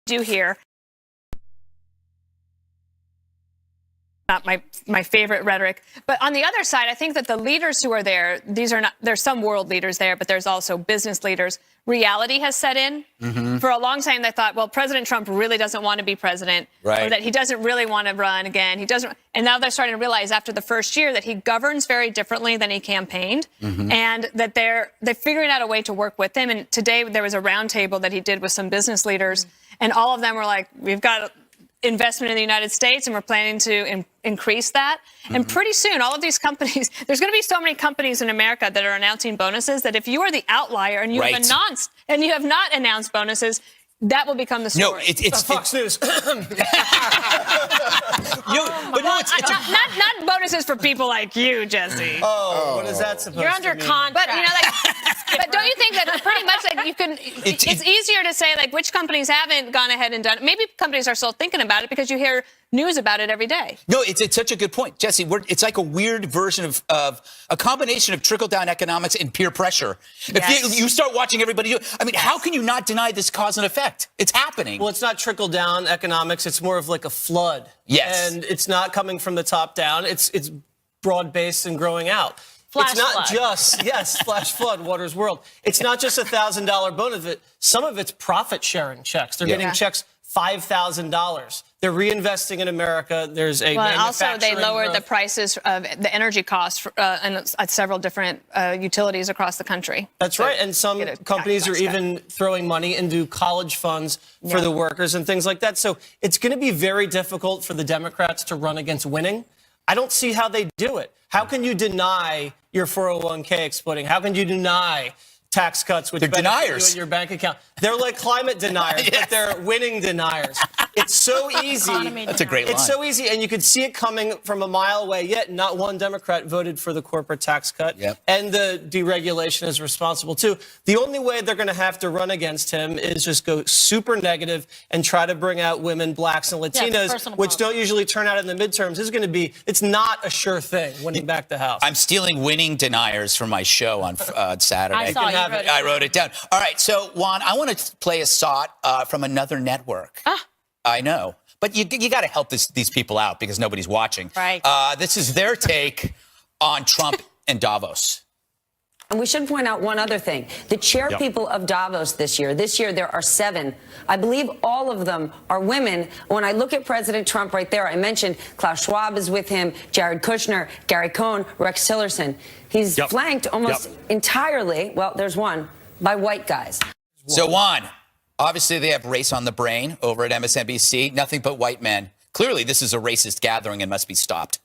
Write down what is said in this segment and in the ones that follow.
do here. Not my favorite rhetoric. But on the other side, I think that the leaders who are there, there's some world leaders there, but there's also business leaders. Reality has set in. Mm-hmm. For a long time, they thought, well, President Trump really doesn't want to be president, or that he doesn't really want to run again. And now they're starting to realize after the first year that he governs very differently than he campaigned, and that they're figuring out a way to work with him. And today there was a roundtable that he did with some business leaders, and all of them were like, we've got investment in the United States, and we're planning to increase that. And pretty soon, all of these companies, there's going to be so many companies in America that are announcing bonuses that if you are the outlier and you have not announced bonuses, that will become the story. No, it's Fox News. Not bonuses for people like you, Jesse. What is that supposed to mean? You're under contract. But, but don't you think that pretty much like you can? It's easier to say like which companies haven't gone ahead and done it. Maybe companies are still thinking about it because you hear news about it every day. No, it's such a good point, Jesse. It's like a weird version of a combination of trickle-down economics and peer pressure. Yes. If you start watching everybody do it, I mean, how can you not deny this cause and effect? It's happening. Well, it's not trickle-down economics. It's more of like a flood. Yes. And it's not coming from the top down. It's broad-based and growing out. Flash it's not flood. just, yes, flash flood, Water's World. It's not just $1,000 bonus. Some of it's profit-sharing checks. They're getting checks $5,000. They're reinvesting in America. There's a manufacturing also, they lowered the prices of the energy costs at several different utilities across the country. That's right. And some companies are even throwing money into college funds for the workers and things like that. So it's going to be very difficult for the Democrats to run against winning. I don't see how they do it. How can you deny your 401k exploding? How can you deny tax cuts which benefit you in your bank account? They're like climate deniers, but they're winning deniers. It's so easy. That's a great line. It's so easy, and you could see it coming from a mile away, yet not one Democrat voted for the corporate tax cut. And the deregulation is responsible, too. The only way they're going to have to run against him is just go super negative and try to bring out women, blacks, and Latinos, which don't usually turn out in the midterms. It's not a sure thing winning back the House. I'm stealing winning deniers from my show on Saturday. I saw you. I wrote it down. All right, so, Juan, I want to play a shot from another network. I know. But you got to help these people out because nobody's watching. Right. This is their take on Trump and Davos. And we should point out one other thing. The chair people of Davos this year there are 7. I believe all of them are women. When I look at President Trump right there, I mentioned Klaus Schwab is with him, Jared Kushner, Gary Cohn, Rex Tillerson. He's flanked almost entirely, well, there's one, by white guys. So, Juan, obviously they have race on the brain over at MSNBC. Nothing but white men. Clearly, this is a racist gathering and must be stopped.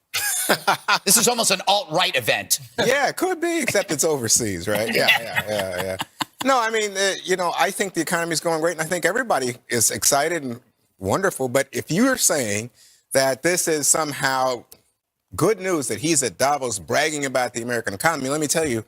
This is almost an alt-right event. Yeah, it could be, except it's overseas, right? Yeah. No, I mean, I think the economy is going great, and I think everybody is excited and wonderful. But if you're saying that this is somehow good news that he's at Davos bragging about the American economy, let me tell you,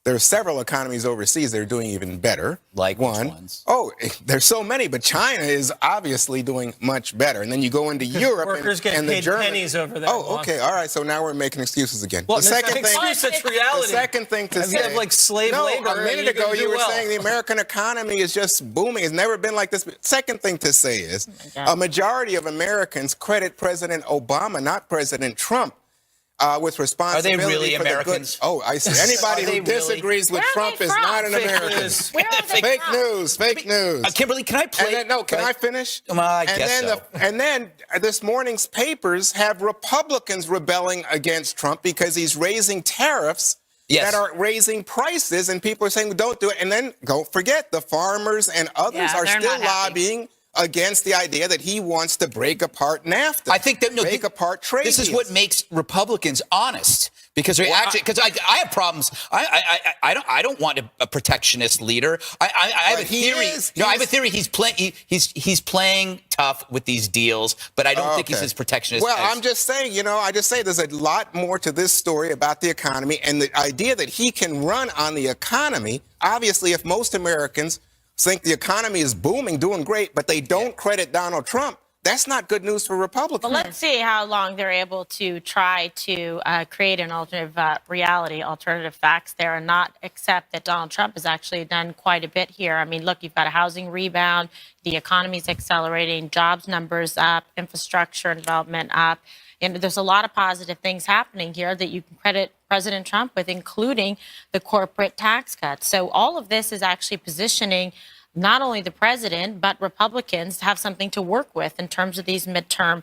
there are several economies overseas that are doing even better. Like one. Which ones? Oh, there's so many, but China is obviously doing much better. And then you go into Europe workers get paid pennies over there. Oh, okay, all right. So now we're making excuses again. Well, the second thing, it's reality. The second thing to say, you have like slave labor. A minute ago you were saying the American economy is just booming. It's never been like this. Second thing to say is a majority of Americans credit President Obama, not President Trump. With responsibility. Are they really for Americans? I see. Anybody who disagrees with Trump is not an American. Fake news. Kimberly, can I play? Can I finish? Well, I guess so. And then this morning's papers have Republicans rebelling against Trump because he's raising tariffs that are raising prices, and people are saying, don't do it. And then don't forget, the farmers and others are still lobbying against the idea that he wants to break apart NAFTA. I think that break apart trade This is deals. what makes Republicans honest, because they I have problems. I don't want a protectionist leader. I have a theory. I have a theory. He's playing tough with these deals, but I don't think he's as protectionist. Well, I'm just saying, I just say there's a lot more to this story about the economy, and the idea that he can run on the economy. Obviously, if most Americans think the economy is booming, doing great, but they don't credit Donald Trump, that's not good news for Republicans. Well, let's see how long they're able to try to create an alternative reality, alternative facts there, and not accept that Donald Trump has actually done quite a bit here. I mean, look, you've got a housing rebound, the economy's accelerating, jobs numbers up, infrastructure and development up. And there's a lot of positive things happening here that you can credit President Trump with, including the corporate tax cuts. So all of this is actually positioning not only the president, but Republicans to have something to work with in terms of these midterm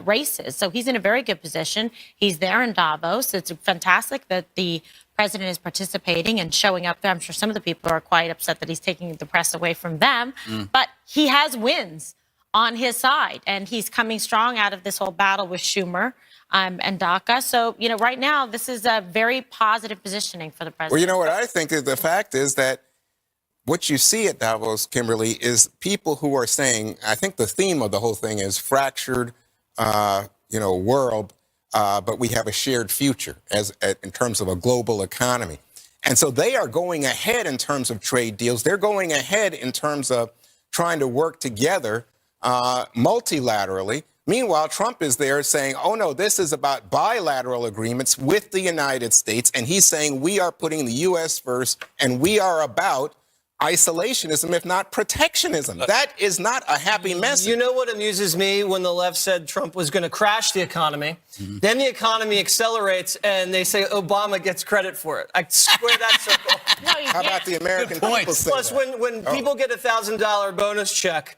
races. So he's in a very good position. He's there in Davos. It's fantastic that the president is participating and showing up there. I'm sure some of the people are quite upset that he's taking the press away from them, but he has wins on his side, and he's coming strong out of this whole battle with Schumer and DACA. So, you know, right now, this is a very positive positioning for the president. Well, you know what I think is the fact is that what you see at Davos, Kimberly, is people who are saying, I think the theme of the whole thing is fractured, world, but we have a shared future in terms of a global economy. And so they are going ahead in terms of trade deals. They're going ahead in terms of trying to work together multilaterally. Meanwhile, Trump is there saying, oh, no, this is about bilateral agreements with the United States. And he's saying we are putting the U.S. first, and we are about isolationism, if not protectionism. That is not a happy message. You know what amuses me? When the left said Trump was going to crash the economy, then the economy accelerates, and they say Obama gets credit for it. I square that circle. No, you How can't. about the American people say Plus, that? when people get a $1,000 bonus check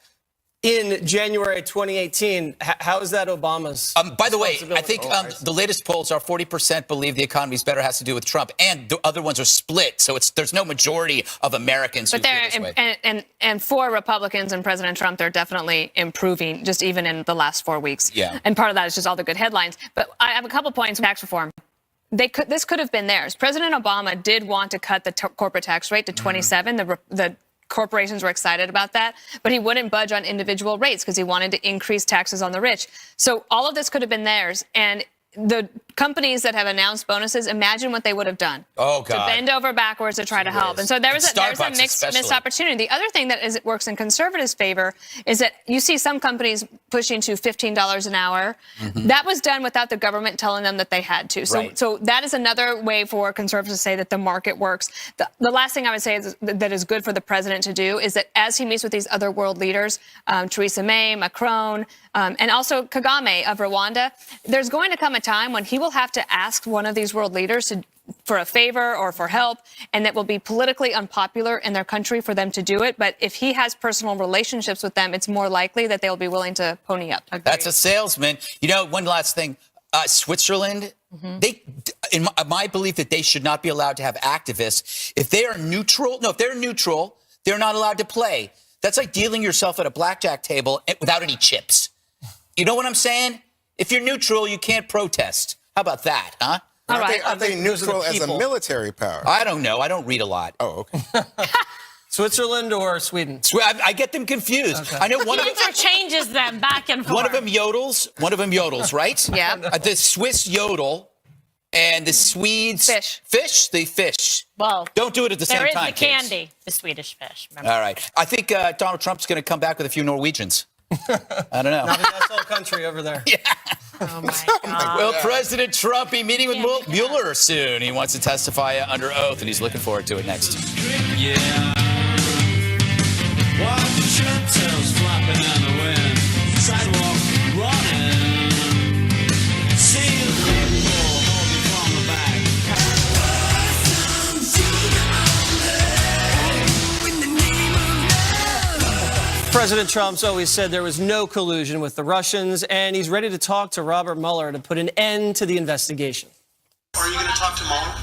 in January 2018, how is that Obama's? By the way, I think I the latest polls are 40% believe the economy's better has to do with Trump, and the other ones are split. So there's no majority of Americans who But feel this way. and for Republicans and President Trump, they're definitely improving just even in the last 4 weeks. Yeah. And part of that is just all the good headlines. But I have a couple points on tax reform. This could have been theirs. President Obama did want to cut the corporate tax rate to 27. The corporations were excited about that, but he wouldn't budge on individual rates because he wanted to increase taxes on the rich. So all of this could have been theirs. And the companies that have announced bonuses, imagine what they would have done. Oh, God. To bend over backwards to try to help. And so there's a missed opportunity. The other thing that works in conservatives' favor is that you see some companies pushing to $15 an hour. That was done without the government telling them that they had to. So that is another way for conservatives to say that the market works. The last thing I would say that is good for the president to do is that as he meets with these other world leaders, Theresa May, Macron, and also Kagame of Rwanda, there's going to come a time when he will have to ask one of these world leaders for a favor or for help, and that will be politically unpopular in their country for them to do it. But if he has personal relationships with them, it's more likely that they'll be willing to pony up. That's a salesman. You know, one last thing. Switzerland, in my belief that they should not be allowed to have activists. If they're neutral, they're not allowed to play. That's like dealing yourself at a blackjack table without any chips. You know what I'm saying? If you're neutral, you can't protest. How about that, huh? Are they neutral as a military power? I don't know. I don't read a lot. Oh, okay. Switzerland or Sweden? I get them confused. Okay. I know one of them interchanges them back and forth. One of them yodels, right? Yeah. The Swiss yodel and the Swedes fish. They fish. Well, don't do it at the same time. There is the candy, the Swedish fish. Remember? All right. I think Donald Trump's going to come back with a few Norwegians. I don't know. Not in that whole country over there. Yeah. Oh, my God. Well, President Trump be meeting with Mueller soon. He wants to testify under oath, and he's looking forward to it next. Yeah. Watch the shirt tails flapping in the wind. Sidewalk running. See the people hold you from the back. President Trump's always said there was no collusion with the Russians, and he's ready to talk to Robert Mueller to put an end to the investigation. Are you going to talk to Mueller?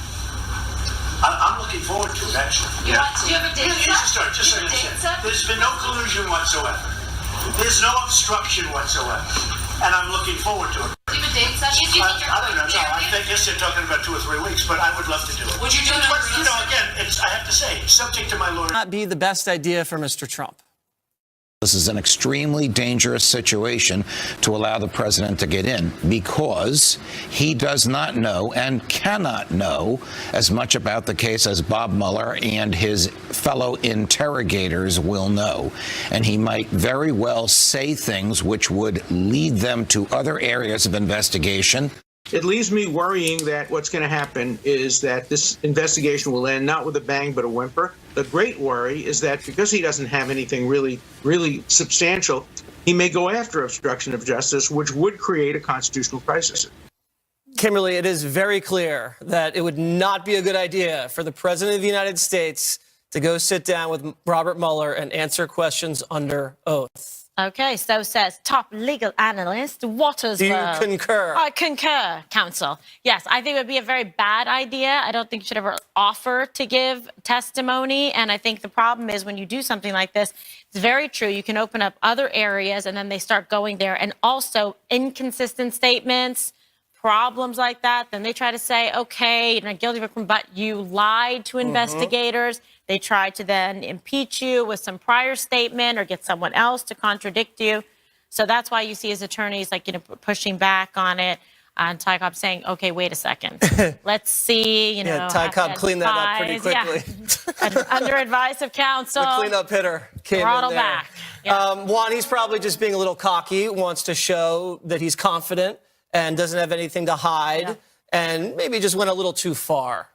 I'm looking forward to it, actually. Do you have a date set? Just a second. There's been no collusion whatsoever. There's no obstruction whatsoever. And I'm looking forward to it. Do you have a date set? I don't know. No, I guess they're talking about 2 or 3 weeks, but I would love to do it. Would you do it? But, again, I have to say, subject to my lawyer. Not be the best idea for Mr. Trump. This is an extremely dangerous situation to allow the president to get in because he does not know and cannot know as much about the case as Bob Mueller and his fellow interrogators will know. And he might very well say things which would lead them to other areas of investigation. It leaves me worrying that what's going to happen is that this investigation will end not with a bang but a whimper. The great worry is that because he doesn't have anything really substantial, he may go after obstruction of justice, which would create a constitutional crisis. Kimberly, it is very clear that it would not be a good idea for the president of the United States to go sit down with Robert Mueller and answer questions under oath. Okay, so says top legal analyst Watersworth. Do you concur? I concur, counsel. Yes, I think it would be a very bad idea. I don't think you should ever offer to give testimony. And I think the problem is when you do something like this, it's very true. You can open up other areas and then they start going there. And also inconsistent statements, problems like that. Then they try to say, okay, you're not guilty, but you lied to investigators. They try to then impeach you with some prior statement or get someone else to contradict you. So that's why you see his attorneys pushing back on it. And Ty Cobb saying, okay, wait a second. Let's see, Ty Cobb cleaned that up pretty quickly. Yeah. Under advice of counsel. The cleanup hitter came throttle in there. back. Yeah. Juan, he's probably just being a little cocky, wants to show that he's confident and doesn't have anything to hide, and maybe just went a little too far.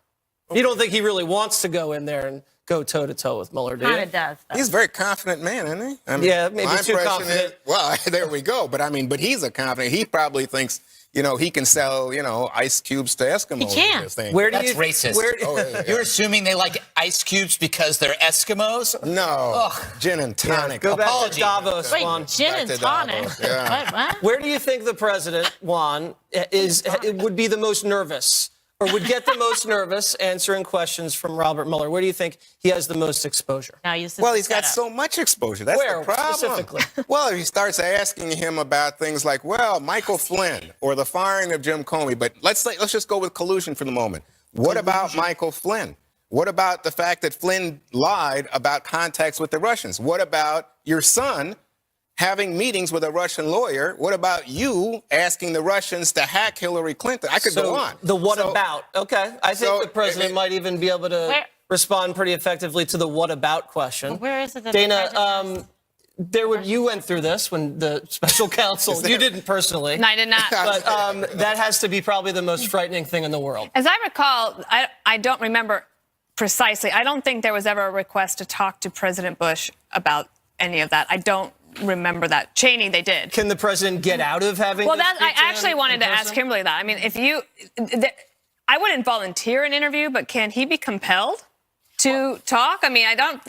You don't think he really wants to go in there and go toe-to-toe with Mueller, do you? Kind of does. Though. He's a very confident man, isn't he? I mean, yeah, maybe my too impression confident. Well, there we go. But but he's a confident. He probably thinks, he can sell, ice cubes to Eskimos. He can. That's racist. You're assuming they like ice cubes because they're Eskimos? No. Gin and tonic. Go back to Davos, Wait, Juan. gin and tonic? Yeah. What? Where do you think the president, Juan, would be the most nervous? Or would get the most nervous answering questions from Robert Mueller? Where do you think he has the most exposure? Well, he's got so much exposure. That's Where, the problem. specifically? Well, he starts asking him about things like, Michael Flynn or the firing of Jim Comey. But let's just go with collusion for the moment. What about Michael Flynn? What about the fact that Flynn lied about contacts with the Russians? What about your son having meetings with a Russian lawyer? What about you asking the Russians to hack Hillary Clinton? I could go on. The what about? Okay. I think the president might even be able to respond pretty effectively to the what about question. Well, where is it that Dana, you went through this when the special counsel, you didn't personally. No, I did not. But that has to be probably the most frightening thing in the world. As I recall, I don't remember precisely. I don't think there was ever a request to talk to President Bush about any of that. I don't remember that. Cheney, they did. Can the president get out of having? Well, I actually wanted to ask Kimberly that. I mean, I wouldn't volunteer an interview, but can he be compelled to talk? I mean,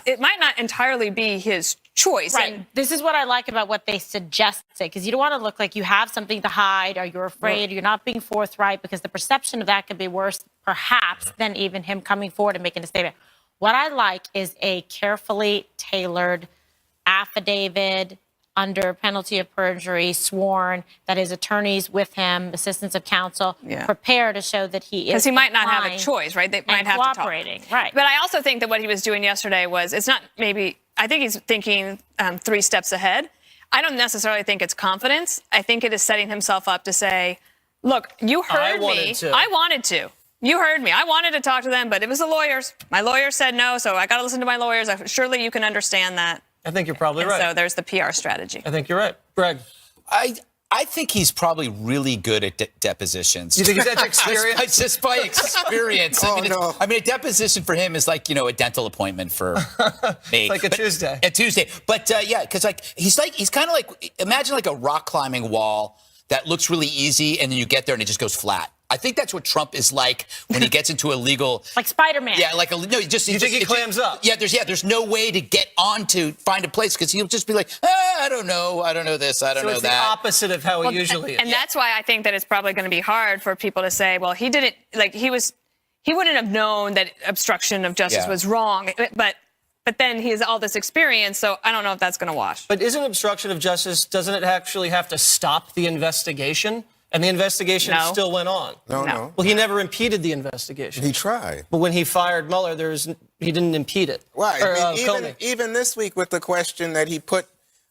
it might not entirely be his choice. Right. And this is what I like about what they suggested, because you don't want to look like you have something to hide or you're afraid, or you're not being forthright, because the perception of that could be worse, perhaps, than even him coming forward and making a statement. What I like is a carefully tailored affidavit under penalty of perjury, sworn, that his attorneys with him, assistants of counsel, prepare to show that he is because he might not have a choice, right? They might have cooperating, to talk. right? But I also think that what he was doing yesterday was I think he's thinking 3 steps ahead. I don't necessarily think it's confidence. I think it is setting himself up to say, look, you heard me. I wanted to. You heard me. I wanted to talk to them, but it was the lawyers. My lawyer said no, so I got to listen to my lawyers. Surely you can understand that. I think you're probably right. So there's the PR strategy. I think you're right. Greg. I think he's probably really good at depositions. You think he's had experience? Just by experience. No. I mean, a deposition for him is like, a dental appointment for me. Like a Tuesday. A Tuesday. But because he's kind of like, imagine like a rock climbing wall that looks really easy and then you get there and it just goes flat. I think that's what Trump is like when he gets into a legal, like Spider-Man. Yeah, You think he clams up? Yeah, there's no way to get on to find a place because he'll just be like, I don't know this, I don't know that. So it's the opposite of how he usually is. And that's why I think that it's probably going to be hard for people to say, well, he didn't, he wouldn't have known that obstruction of justice was wrong, but then he has all this experience, so I don't know if that's going to wash. But isn't obstruction of justice, doesn't it actually have to stop the investigation? And the investigation still went on. No. Well, he never impeded the investigation. He tried. But when he fired Mueller, he didn't impede it. Right. Even this week with the question that he put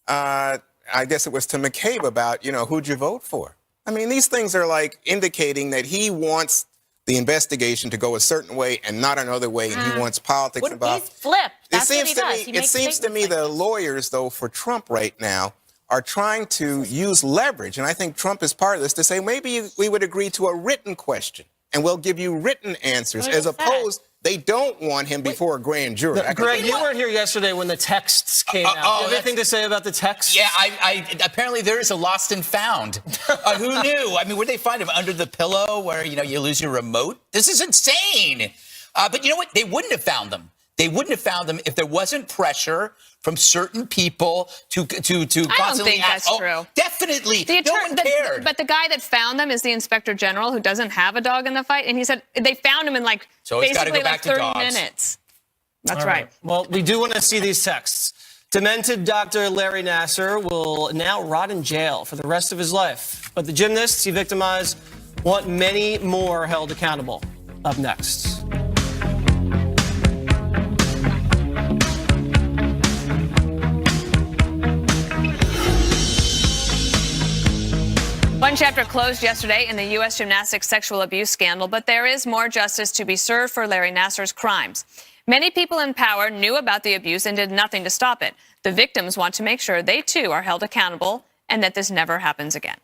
I guess it was to McCabe about, who'd you vote for? I mean, these things are like indicating that he wants the investigation to go a certain way and not another way, and he wants politics involved. He's flipped. That's it what he does. it seems to me the lawyers, though, for Trump right now are trying to use leverage, and I think Trump is part of this, to say maybe we would agree to a written question, and we'll give you written answers, as opposed they don't want him before a grand jury. Greg, you weren't here yesterday when the texts came out. Do you have anything to say about the texts? Yeah, I apparently there is a lost and found. Who knew? I mean, where'd they find him? Under the pillow where, you lose your remote? This is insane. But you know what? They wouldn't have found them. They wouldn't have found them if there wasn't pressure from certain people to constantly I don't think ask. that's true. Definitely. No one cared. But the guy that found them is the inspector general, who doesn't have a dog in the fight. And he said they found him in So it's gotta basically go back to 30 dogs. minutes. That's All right. Well, we do want to see these texts. Demented Dr. Larry Nassar will now rot in jail for the rest of his life. But the gymnasts he victimized want many more held accountable. Up next. One chapter closed yesterday in the U.S. Gymnastics sexual abuse scandal, but there is more justice to be served for Larry Nassar's crimes. Many people in power knew about the abuse and did nothing to stop it. The victims want to make sure they, too, are held accountable and that this never happens again.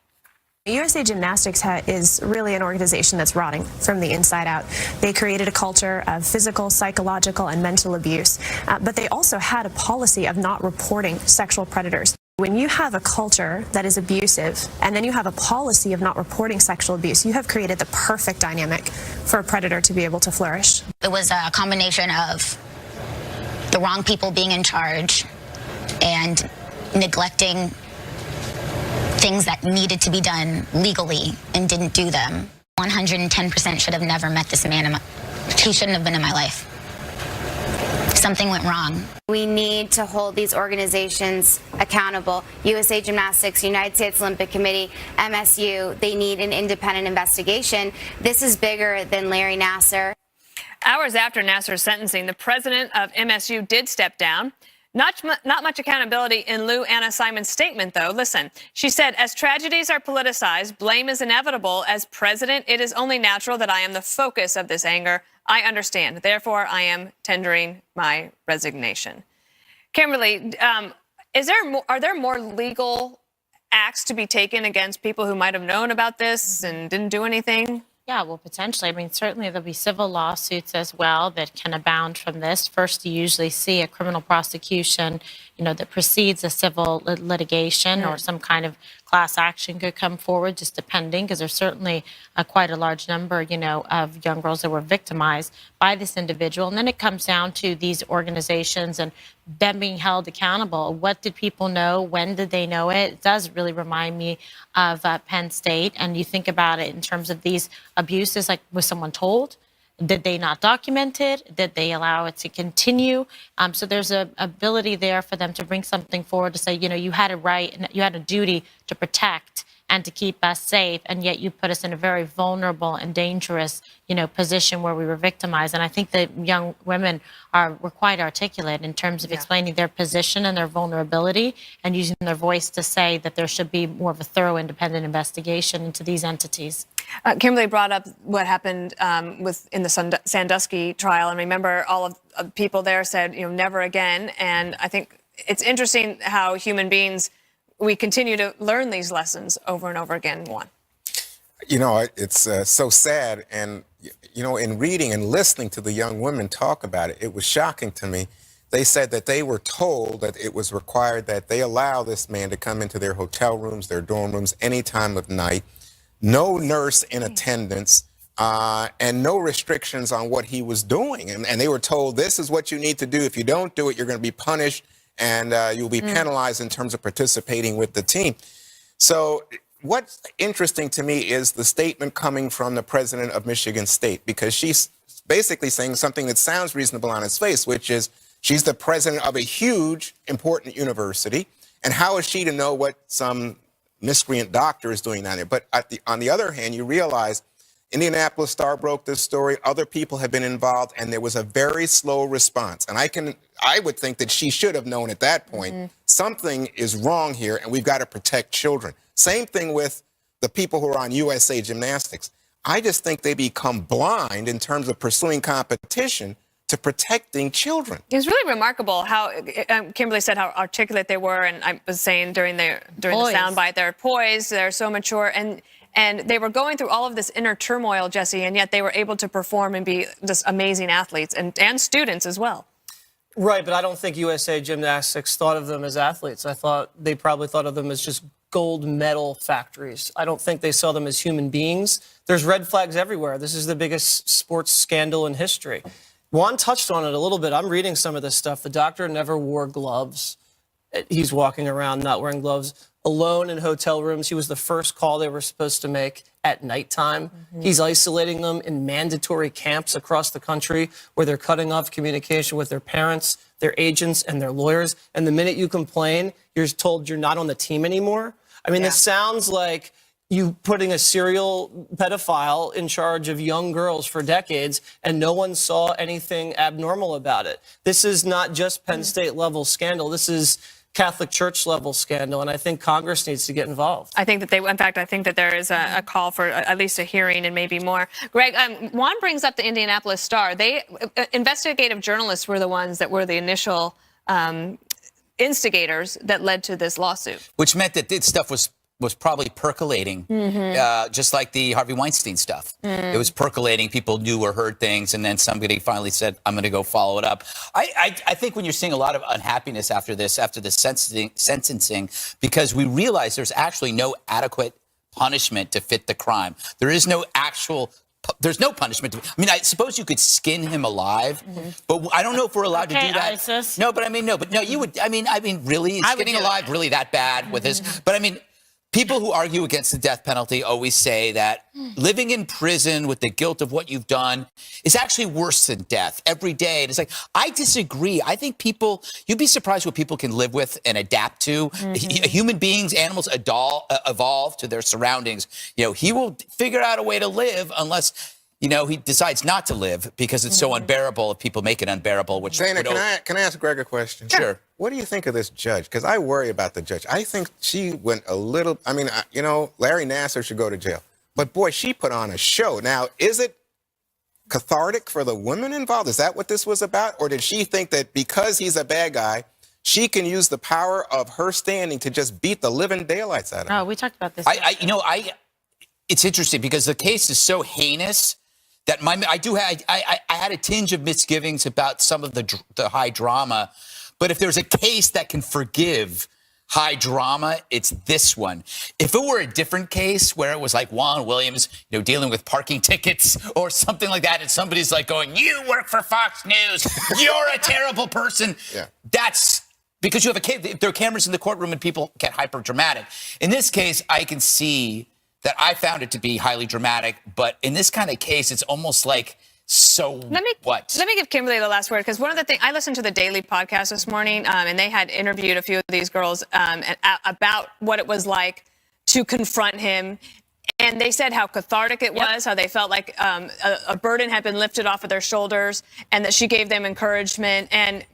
USA Gymnastics is really an organization that's rotting from the inside out. They created a culture of physical, psychological, and mental abuse, but they also had a policy of not reporting sexual predators. When you have a culture that is abusive and then you have a policy of not reporting sexual abuse, you have created the perfect dynamic for a predator to be able to flourish. It was a combination of the wrong people being in charge and neglecting things that needed to be done legally and didn't do them. 110% should have never met this man. He shouldn't have been in my life. Something went wrong. We need to hold these organizations accountable. USA Gymnastics, United States Olympic Committee, MSU, they need an independent investigation. This is bigger than Larry Nassar. Hours after Nassar's sentencing, the president of MSU did step down. Not much accountability in Lou Anna Simon's statement, though. Listen, she said, as tragedies are politicized, blame is inevitable. As president, it is only natural that I am the focus of this anger. I understand. Therefore, I am tendering my resignation. Kimberly, are there more legal acts to be taken against people who might have known about this and didn't do anything? Yeah, well, potentially. I mean, certainly there'll be civil lawsuits as well that can abound from this. First, you usually see a criminal prosecution, that precedes a civil litigation, or some kind of class action could come forward, just depending, because there's certainly quite a large number, of young girls that were victimized by this individual. And then it comes down to these organizations and them being held accountable. What did people know? When did they know it? It does really remind me of Penn State. And you think about it in terms of these abuses, like, was someone told? Did they not document it? Did they allow it to continue? So there's an ability there for them to bring something forward to say, you had a right and you had a duty to protect and to keep us safe, and yet you put us in a very vulnerable and dangerous, position where we were victimized. And I think that young women were quite articulate in terms of explaining their position and their vulnerability and using their voice to say that there should be more of a thorough, independent investigation into these entities. Kimberly brought up what happened in the Sandusky trial, and remember, all of people there said, never again. And I think it's interesting how human beings, we continue to learn these lessons over and over again. It's so sad. And, in reading and listening to the young women talk about it, it was shocking to me. They said that they were told that it was required that they allow this man to come into their hotel rooms, their dorm rooms, any time of night, no nurse in attendance, and no restrictions on what he was doing. And they were told, this is what you need to do. If you don't do it, you're going to be punished, and you'll be penalized in terms of participating with the team. So what's interesting to me is the statement coming from the president of Michigan State, because she's basically saying something that sounds reasonable on its face, which is she's the president of a huge, important university. And how is she to know what some miscreant doctor is doing down there? But on the other hand, you realize Indianapolis Star broke this story. Other people have been involved, and there was a very slow response. And I would think that she should have known at that point something is wrong here, and we've got to protect children. Same thing with the people who are on USA Gymnastics. I just think they become blind in terms of pursuing competition to protecting children. It was really remarkable how Kimberly said how articulate they were, and I was saying during the soundbite, they're poised, they're so mature, and they were going through all of this inner turmoil, Jesse, and yet they were able to perform and be just amazing athletes and students as well. Right, but I don't think USA Gymnastics thought of them as athletes. I thought they probably thought of them as just gold medal factories. I don't think they saw them as human beings. There's red flags everywhere. This is the biggest sports scandal in history. Juan touched on it a little bit. I'm reading some of this stuff. The doctor never wore gloves. He's walking around not wearing gloves. Alone in hotel rooms. He was the first call they were supposed to make at nighttime. He's isolating them in mandatory camps across the country where they're cutting off communication with their parents, their agents, and their lawyers. And the minute you complain, you're told you're not on the team anymore. I mean, this sounds like you putting a serial pedophile in charge of young girls for decades, and no one saw anything abnormal about it. This is not just Penn State level scandal. This is Catholic Church level scandal, and I think Congress needs to get involved. I think that I think that there is a call for at least a hearing and maybe more. Greg, Juan brings up the Indianapolis Star. Investigative journalists were the ones that were the initial instigators that led to this lawsuit. Which meant that this stuff was probably percolating, just like the Harvey Weinstein stuff. It was percolating. People knew or heard things, and then somebody finally said, I'm going to go follow it up. I think when you're seeing a lot of unhappiness after the sentencing, because we realize there's actually no adequate punishment to fit the crime. There's no punishment. I mean, I suppose you could skin him alive, but I don't know if we're allowed to do that. ISIS. No, you would. I mean, really, skinning alive, really that bad with this? But I mean, people who argue against the death penalty always say that living in prison with the guilt of what you've done is actually worse than death every day. And it's like, I disagree. I think you'd be surprised what people can live with and adapt to. Human beings, animals evolve to their surroundings. He will figure out a way to live unless, he decides not to live because it's so unbearable if people make it unbearable. Which Dana, can I ask Greg a question? Sure. What do you think of this judge? Because I worry about the judge. I think she went a little, Larry Nassar should go to jail. But boy, she put on a show. Now, is it cathartic for the women involved? Is that what this was about? Or did she think that because he's a bad guy, she can use the power of her standing to just beat the living daylights out of him? Oh, we talked about this. It's interesting because the case is so heinous that I had a tinge of misgivings about some of the high drama. But if there's a case that can forgive high drama, it's this one. If it were a different case where it was like Juan Williams, dealing with parking tickets or something like that, and somebody's like going, you work for Fox News, you're a terrible person. That's because you have there are cameras in the courtroom and people get hyper dramatic. In this case, I can see that I found it to be highly dramatic, but in this kind of case, it's almost like, let me give Kimberly the last word, because one of the things, I listened to the Daily podcast this morning, and they had interviewed a few of these girls about what it was like to confront him. And they said how cathartic it was, how they felt like a burden had been lifted off of their shoulders, and that she gave them encouragement. And,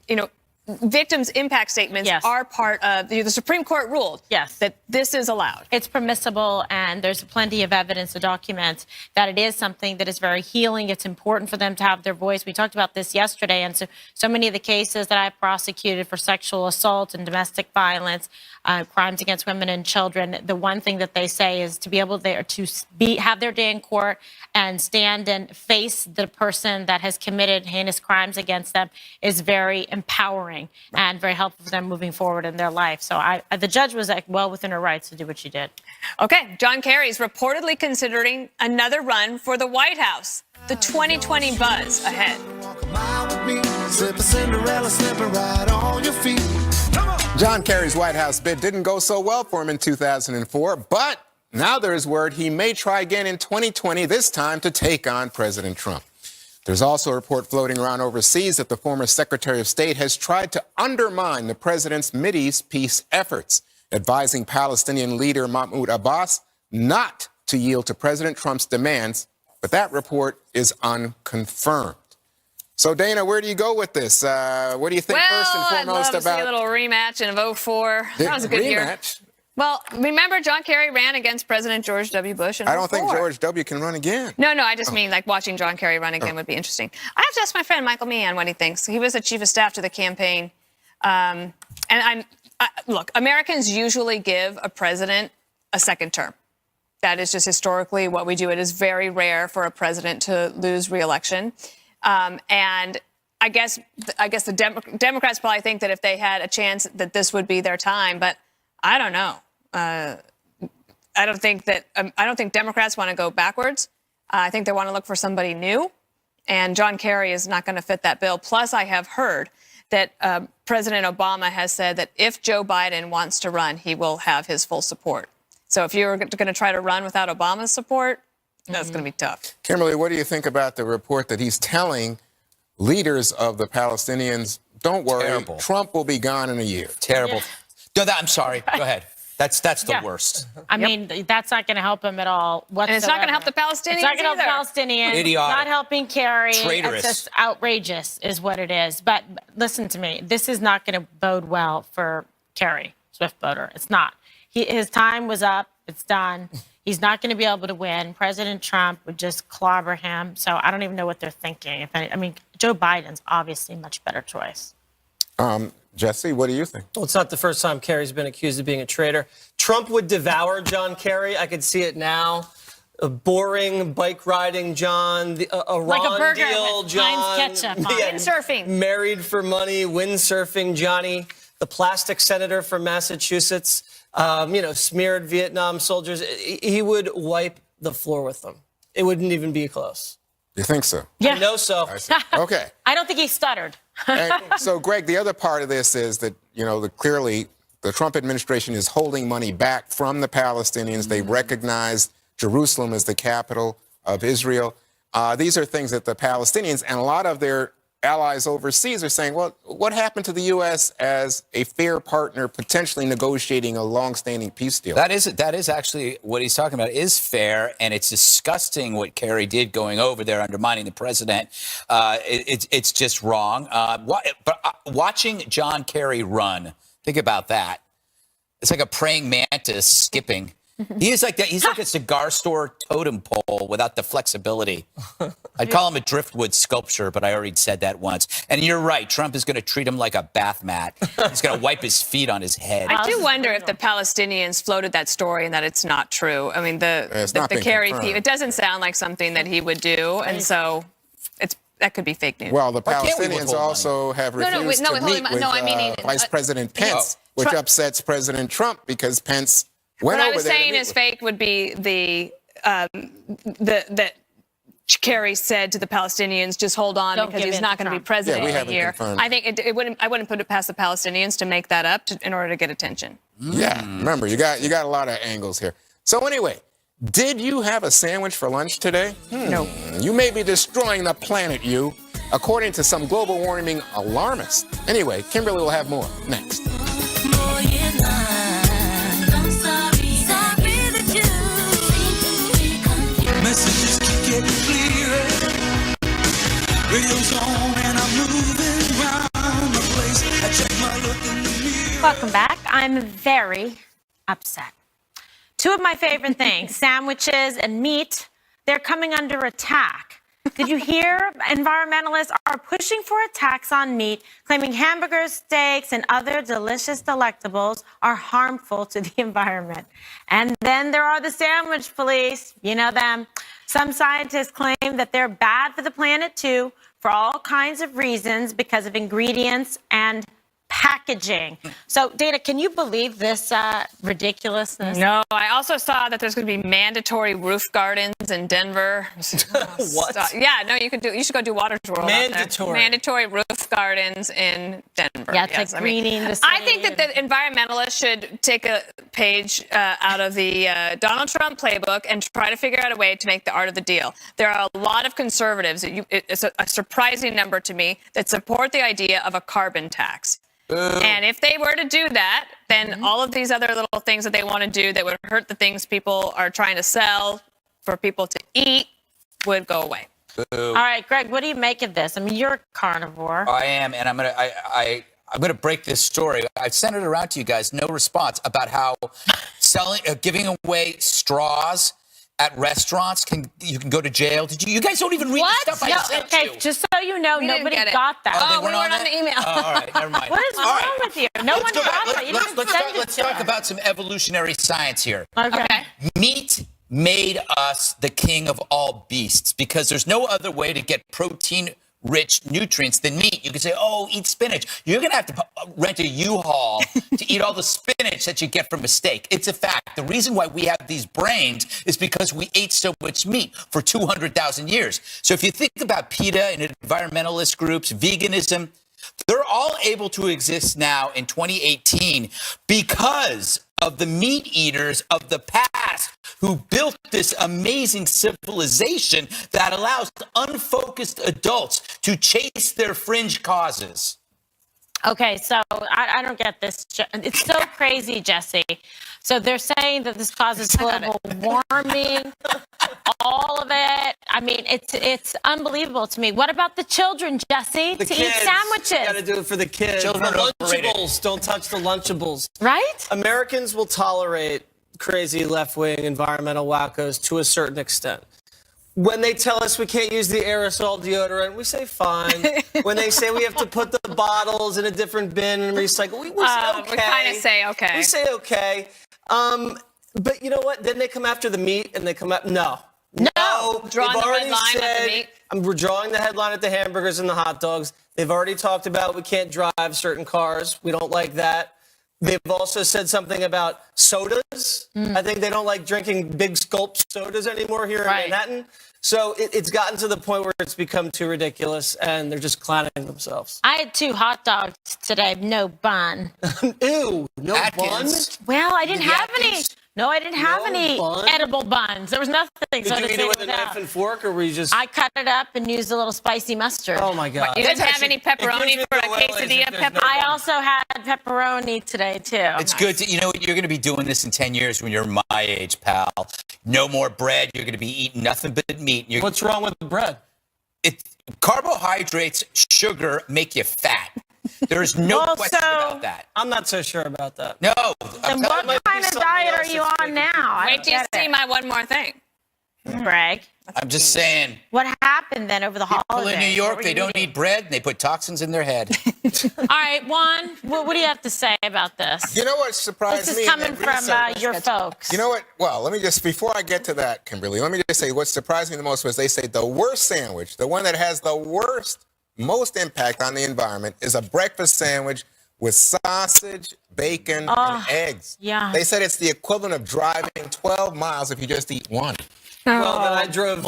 victims' impact statements are part of the Supreme Court ruled that this is allowed. It's permissible, and there's plenty of evidence to document that it is something that is very healing. It's important for them to have their voice. We talked about this yesterday, and so many of the cases that I've prosecuted for sexual assault and domestic violence, crimes against women and children, the one thing that they say is to be able to have their day in court and stand and face the person that has committed heinous crimes against them is very empowering and very helpful for them moving forward in their life. So the judge was well within her rights to do what she did. Okay, John Kerry's reportedly considering another run for the White House. The 2020 buzz ahead. John Kerry's White House bid didn't go so well for him in 2004, but now there is word he may try again in 2020, this time to take on President Trump. There's also a report floating around overseas that the former Secretary of State has tried to undermine the president's Mideast peace efforts, advising Palestinian leader Mahmoud Abbas not to yield to President Trump's demands but that report is unconfirmed. So, Dana, where do you go with this? What do you think first and I'd foremost love to see about a little rematch in 2004. That was a good year. rematch? Well, remember John Kerry ran against President George W. Bush in I don't think 2004. George W. can run again. No, I just mean like watching John Kerry run again would be interesting. I have to ask my friend Michael Meehan what he thinks. He was the chief of staff to the campaign. Look, Americans usually give a president a second term. That is just historically what we do. It is very rare for a president to lose re-election. And I guess the Democrats probably think that if they had a chance that this would be their time, but I don't know. I don't think Democrats want to go backwards. I think they want to look for somebody new, and John Kerry is not going to fit that bill. Plus, I have heard that President Obama has said that if Joe Biden wants to run, he will have his full support. So if you're going to try to run without Obama's support, that's going to be tough. Kimberly, what do you think about the report that he's telling leaders of the Palestinians, don't worry, Trump will be gone in a year? Terrible. No, I'm sorry. Go ahead. That's the worst. I mean, that's not going to help him at all whatsoever. And it's not going to help the Palestinians It's not going to help either. Palestinians. Idiotic. Not helping Kerry. Traitorous. It's just outrageous is what it is. But listen to me. This is not going to bode well for Kerry, Swift boater. It's not. His time was up. It's done. He's not going to be able to win. President Trump would just clobber him. So I don't even know what they're thinking. I mean, Joe Biden's obviously a much better choice. Jesse, what do you think? Well, it's not the first time Kerry's been accused of being a traitor. Trump would devour John Kerry. I could see it now. A boring bike riding John, a Like a Ron burger deal with John, Heinz ketchup on it. Windsurfing. married for money, windsurfing Johnny, the plastic senator from Massachusetts, smeared Vietnam soldiers. He would wipe the floor with them. It wouldn't even be close. You think so? Yeah. I know so. I see. Okay. I don't think he stuttered. And so, Greg, the other part of this is that, clearly the Trump administration is holding money back from the Palestinians. They recognize Jerusalem as the capital of Israel. These are things that the Palestinians and a lot of their allies overseas are saying, well, what happened to the U.S. as a fair partner potentially negotiating a long-standing peace deal? That is actually what he's talking about is fair, and it's disgusting what Kerry did going over there undermining the president. It's just wrong. But watching John Kerry run, think about that. It's like a praying mantis skipping. He is like that. He's like a cigar store totem pole without the flexibility. I'd call him a driftwood sculpture, but I already said that once. And you're right. Trump is going to treat him like a bath mat. He's going to wipe his feet on his head. I do wonder if the Palestinians floated that story and that it's not true. I mean, the Kerry piece, it doesn't sound like something that he would do, and so that could be fake news. Well, the Palestinians also have refused to meet with Vice President Pence, which upsets President Trump because Pence went over there. What I was saying is fake would be that Kerry said to the Palestinians, just hold on because he's not going to be president in a year. I think I wouldn't put it past the Palestinians to make that up in order to get attention. Yeah, remember, you got a lot of angles here. So anyway, did you have a sandwich for lunch today? No. You may be destroying the planet, according to some global warming alarmists. Anyway, Kimberly will have more next. Messages keep getting clearer. Radio's on and I'm moving around the place. I check my look in the mirror. Welcome back. I'm very upset. Two of my favorite things, sandwiches and meat, they're coming under attack. Did you hear? Environmentalists are pushing for a tax on meat, claiming hamburgers, steaks, and other delicious delectables are harmful to the environment. And then there are the sandwich police. You know them. Some scientists claim that they're bad for the planet, too, for all kinds of reasons because of ingredients and packaging. So, Dana, can you believe this ridiculousness? No, I also saw that there's going to be mandatory roof gardens in Denver. What? Yeah, no, you should go do Water's World. Mandatory roof gardens in Denver. Yeah, it's like greening the city. I think that the environmentalists should take a page out of the Donald Trump playbook and try to figure out a way to make the art of the deal. There are a lot of conservatives, it's a surprising number to me, that support the idea of a carbon tax. And if they were to do that, then all of these other little things that they want to do that would hurt the things people are trying to sell for people to eat would go away. All right, Greg, what do you make of this? I mean, you're a carnivore. I am, and I'm gonna break this story. I've sent it around to you guys. No response about how giving away straws at restaurants you can go to jail. You guys don't even read the stuff I sent you. Okay, just so you know, nobody got that. Oh, we weren't on the email. All right, never mind. What is wrong with you? No one got that. Let's talk about some evolutionary science here. Okay. Meat made us the king of all beasts because there's no other way to get protein-rich nutrients than meat. You can say, oh, eat spinach. You're going to have to rent a U-Haul to eat all the spinach that you get from a steak. It's a fact. The reason why we have these brains is because we ate so much meat for 200,000 years. So if you think about PETA and environmentalist groups, veganism, they're all able to exist now in 2018 because of the meat eaters of the past who built this amazing civilization that allows unfocused adults to chase their fringe causes. Okay, so I don't get this. It's so crazy, Jesse. So they're saying that this causes global warming, all of it. I mean, it's unbelievable to me. What about the children, Jesse, The to kids, eat sandwiches? You got to do it for the kids. Children The are overrated. Lunchables. Don't touch the Lunchables. Right? Americans will tolerate crazy left-wing environmental wackos to a certain extent. When they tell us we can't use the aerosol deodorant, we say fine. When they say we have to put the bottles in a different bin and recycle, we say okay. We kind of say okay. We say okay. But you know what? Then they come after the meat and they come up. No. Drawing They've the already red line at the said, meat. We're drawing the headline at the hamburgers and the hot dogs. They've already talked about we can't drive certain cars. We don't like that. They've also said something about sodas. I think they don't like drinking big gulp sodas anymore here in Manhattan. So it's gotten to the point where it's become too ridiculous, and they're just clowning themselves. I had 2 hot dogs today, no bun. Ew, no bun? Well, I didn't have any. No, I didn't have any bun? edible buns. There was nothing. Did you eat it with a knife and fork, or were you just... I cut it up and used a little spicy mustard. Oh, my God. You didn't have any pepperoni for a quesadilla pepper? I also had pepperoni today, too. It's good to, you know, you're going to be doing this in 10 years when you're my age, pal. No more bread. You're going to be eating nothing but meat. What's wrong with the bread? Carbohydrates, sugar make you fat. There's no question about that. I'm not so sure about that. No. And what kind of diet are you on now? Wait till you see my one more thing. Greg. I'm just saying. What happened then over the holidays? People in New York, they don't eat bread, and they put toxins in their head. All right, Juan, what do you have to say about this? You know what surprised me? This is coming from your folks. You know what? Well, let me just, before I get to that, Kimberly, let me just say what surprised me the most was they say the worst sandwich, the one that has the most impact on the environment, is a breakfast sandwich with sausage, bacon, and eggs. Yeah. They said it's the equivalent of driving 12 miles if you just eat one. Well, then I drove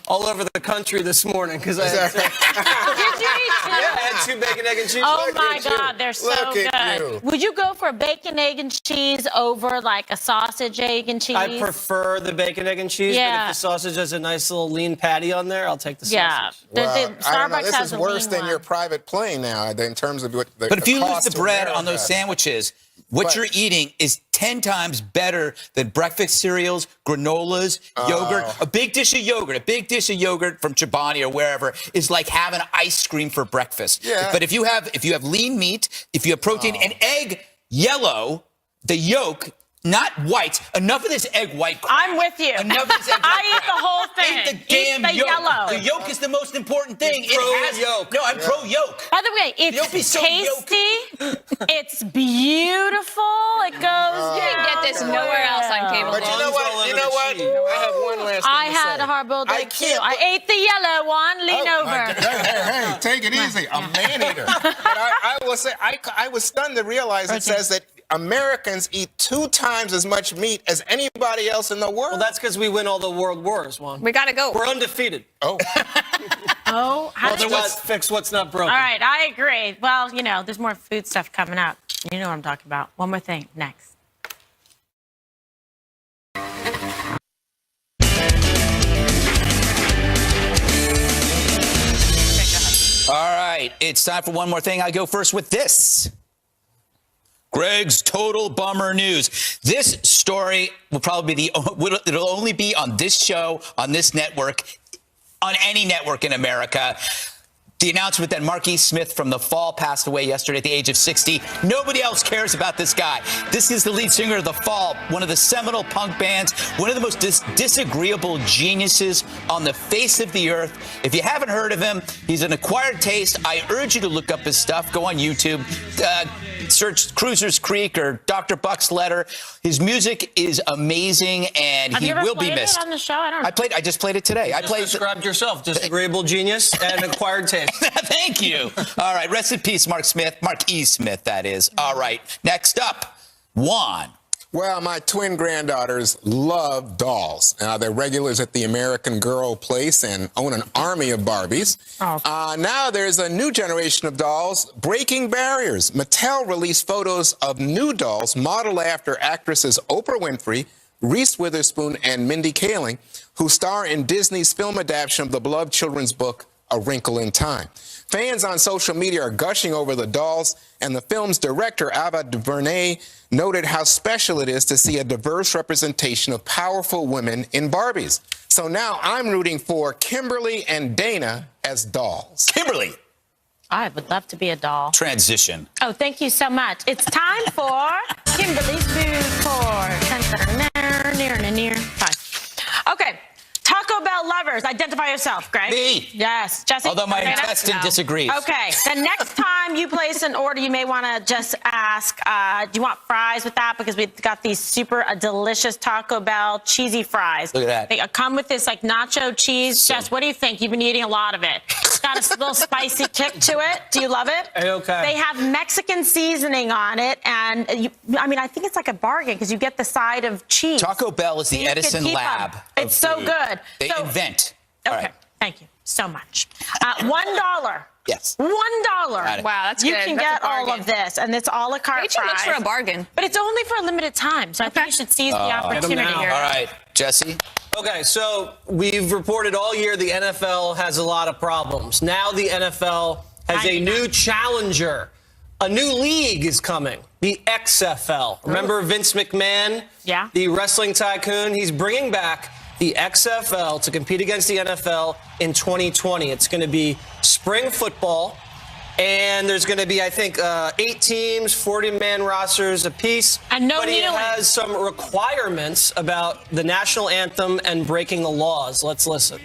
all over the country this morning because I had Did you eat two? I had 2 bacon, egg, and cheese. Oh, my God, they're so good. Would you go for a bacon, egg, and cheese over, like, a sausage, egg, and cheese? I prefer the bacon, egg, and cheese, but if the sausage has a nice little lean patty on there, I'll take the sausage. Well, I don't know. Starbucks This has is a worse lean than one. your private plane now in terms of what the But if you lose cost the to bread on America. those sandwiches, what you're eating is 10 times better than breakfast cereals, granolas, yogurt. A big dish of yogurt from Chobani or wherever is like having ice cream for breakfast. Yeah. But if you have lean meat, if you have protein, an egg yellow, the yolk, not white. Enough of this egg white crap. I'm with you. Enough of this egg white I eat crap. the whole thing. Eat the damn Eat the yolk. yellow. The yolk is the most important thing. Pro-yolk. No, I'm pro-yolk. By the way, it's Don't be so tasty. It's beautiful. It goes. You can get this nowhere else on cable. But you know what? I have one last thing I to had say. a hard-boiled egg too. can't I ate the yellow one. Lean Oh, over. my God. Hey, take it easy. A man-eater. But I will say, I was stunned to realize it says that Americans eat 2 times as much meat as anybody else in the world. Well, that's because we win all the world wars, Juan. We got to go. We're undefeated. Oh. Oh, Well, then let's fix what's not broken. All right, I agree. Well, you know, there's more food stuff coming up. You know what I'm talking about. One more thing next. All right, it's time for one more thing. I go first with this. Greg's total bummer news. This story will probably be it'll only be on this show, on this network, on any network in America. The announcement that Marquis Smith from The Fall passed away yesterday at the age of 60. Nobody else cares about this guy. This is the lead singer of The Fall, one of the seminal punk bands, one of the most disagreeable geniuses on the face of the earth. If you haven't heard of him, he's an acquired taste. I urge you to look up his stuff. Go on YouTube. Search Cruiser's Creek or Dr. Buck's Letter. His music is amazing, and he will be missed. On the show? I just played it today. You described yourself, disagreeable genius and acquired taste. Thank you. All right, rest in peace, Marquis Smith, that is. All right, next up, Juan. Well, my twin granddaughters love dolls. They're regulars at the American Girl place and own an army of Barbies. Now there's a new generation of dolls breaking barriers. Mattel released photos of new dolls modeled after actresses Oprah Winfrey, Reese Witherspoon, and Mindy Kaling, who star in Disney's film adaptation of the beloved children's book, A Wrinkle in Time. Fans on social media are gushing over the dolls, and the film's director, Ava DuVernay, noted how special it is to see a diverse representation of powerful women in Barbies. So now I'm rooting for Kimberly and Dana as dolls. Kimberly. I would love to be a doll. Transition. Oh, thank you so much. It's time for Kimberly's Food Court. Okay. Taco Bell lovers, identify yourself, Greg. Me. Yes. Jesse? Although my intestine disagrees. Okay. The next time you place an order, you may want to just ask, do you want fries with that? Because we've got these super delicious Taco Bell cheesy fries. Look at that. They come with this like nacho cheese. Jess, what do you think? You've been eating a lot of it. It's got a little spicy kick to it. Do you love it? Okay. They have Mexican seasoning on it. And I think it's like a bargain because you get the side of cheese. Taco Bell is the Edison lab. It's so good. They invent. Okay. All right. Thank you so much. $1. Yes. $1. Wow, that's you good. can That's get all of this, and it's a la carte Rachel looks for a bargain. But it's only for a limited time, so I think you should seize the opportunity here. All right, Jesse. Okay, so we've reported all year the NFL has a lot of problems. Now the NFL has a new challenger. A new league is coming, the XFL. Remember Vince McMahon? Yeah. The wrestling tycoon? He's bringing back the XFL to compete against the NFL in 2020. It's going to be spring football, and there's going to be, I think, 8 teams, 40-man rosters apiece. And no But he kneeling. has some requirements about the national anthem and breaking the laws. Let's listen.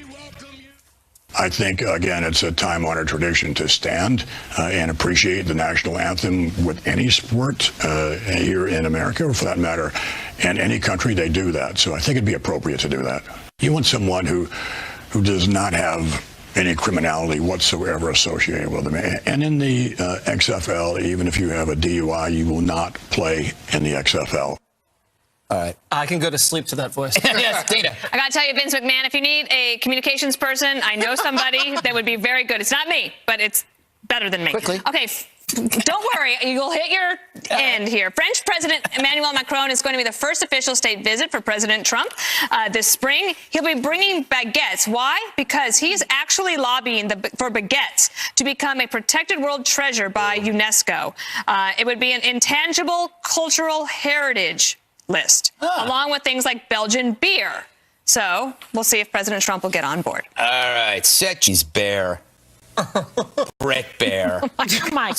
I think, again, it's a time-honored tradition to stand and appreciate the national anthem with any sport here in America, or for that matter, and any country. They do that. So I think it'd be appropriate to do that. You want someone who does not have any criminality whatsoever associated with them. And in the XFL, even if you have a DUI, you will not play in the XFL. All right. I can go to sleep to that voice. Yes, Dana. I got to tell you, Vince McMahon, if you need a communications person, I know somebody that would be very good. It's not me, but it's better than me. Quickly. Okay, don't worry. You'll hit your end here. French President Emmanuel Macron is going to be the first official state visit for President Trump this spring. He'll be bringing baguettes. Why? Because he's actually lobbying for baguettes to become a protected world treasure by UNESCO. It would be an intangible cultural heritage list, along with things like Belgian beer. So we'll see if President Trump will get on board. All right, Setchi's bear. Brett Bear. Oh my